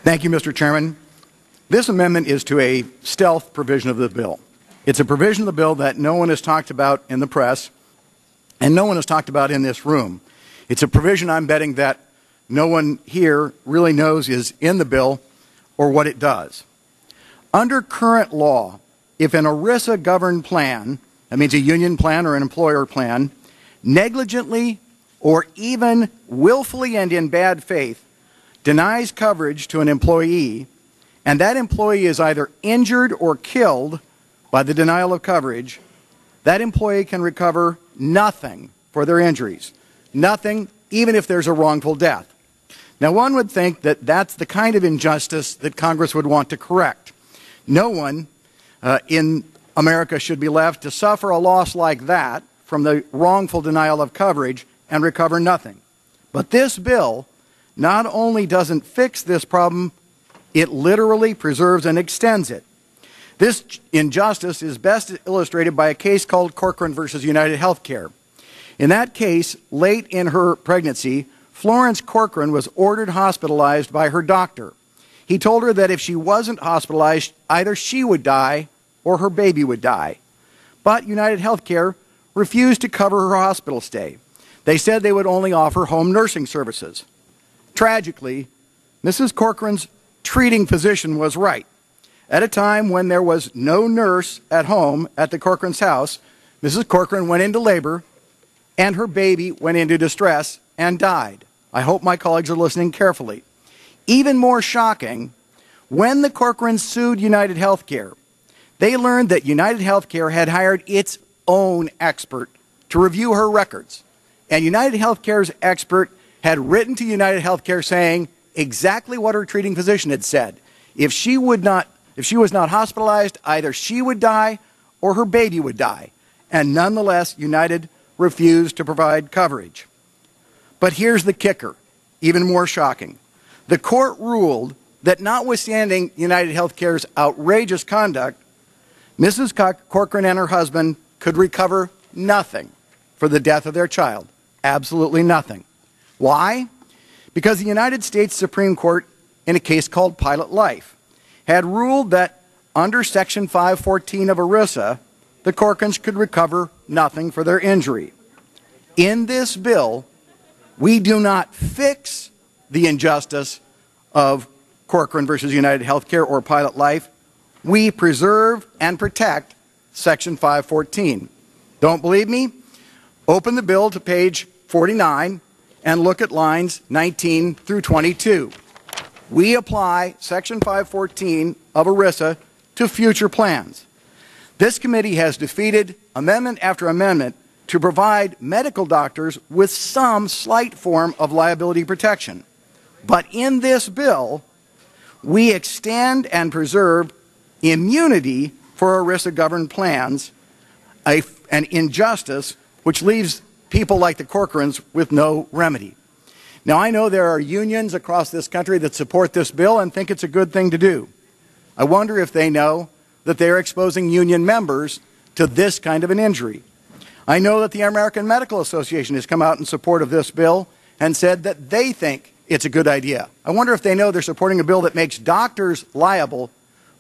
Thank you, Mr. Chairman. This amendment is to a stealth provision of the bill. It's a provision of the bill that no one has talked about in the press and no one has talked about in this room. It's a provision I'm betting that no one here really knows is in the bill or what it does. Under current law, if an ERISA governed plan, that means a union plan or an employer plan, negligently or even willfully and in bad faith denies coverage to an employee, and that employee is either injured or killed by the denial of coverage, that employee can recover nothing for their injuries. Nothing, even if there's a wrongful death. Now, one would think that that's the kind of injustice that Congress would want to correct. No one in America should be left to suffer a loss like that from the wrongful denial of coverage and recover nothing. But this bill not only doesn't fix this problem, it literally preserves and extends it. This injustice is best illustrated by a case called Corcoran versus United Healthcare. In that case, late in her pregnancy, Florence Corcoran was ordered hospitalized by her doctor. He told her that if she wasn't hospitalized, either she would die or her baby would die. But United Healthcare refused to cover her hospital stay. They said they would only offer home nursing services. Tragically, Mrs. Corcoran's treating physician was right. At a time when there was no nurse at home at the Corcoran's house, Mrs. Corcoran went into labor and her baby went into distress and died. I hope my colleagues are listening carefully. Even more shocking, when the Corcorans sued United Healthcare, they learned that United Healthcare had hired its own expert to review her records. And United Healthcare's expert had written to United Healthcare saying exactly what her treating physician had said. If she was not hospitalized, either she would die or her baby would die. And nonetheless, United refused to provide coverage. But here's the kicker, even more shocking. The court ruled that notwithstanding United Healthcare's outrageous conduct, Mrs. Corcoran and her husband could recover nothing for the death of their child. Absolutely nothing. Why? Because the United States Supreme Court, in a case called Pilot Life, had ruled that under Section 514 of ERISA, the Corcorans could recover nothing for their injury. In this bill, we do not fix the injustice of Corcoran versus United Healthcare or Pilot Life. We preserve and protect Section 514. Don't believe me? Open the bill to page 49 and look at lines 19 through 22. We apply Section 514 of ERISA to future plans. This committee has defeated amendment after amendment to provide medical doctors with some slight form of liability protection. But in this bill, we extend and preserve immunity for ERISA-governed plans, an injustice which leaves people like the Corcorans with no remedy. Now, I know there are unions across this country that support this bill and think it's a good thing to do. I wonder if they know that they're exposing union members to this kind of an injury. I know that the American Medical Association has come out in support of this bill and said that they think it's a good idea. I wonder if they know they're supporting a bill that makes doctors liable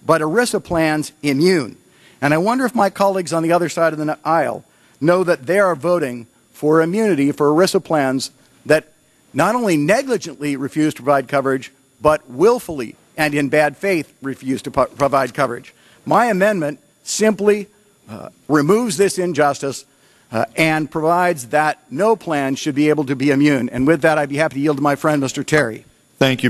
but ERISA plans immune. And I wonder if my colleagues on the other side of the aisle know that they are voting for immunity for ERISA plans that not only negligently refuse to provide coverage, but willfully and in bad faith refuse to provide coverage. My amendment simply removes this injustice and provides that no plan should be able to be immune. And with that, I'd be happy to yield to my friend, Mr. Terry. Thank you.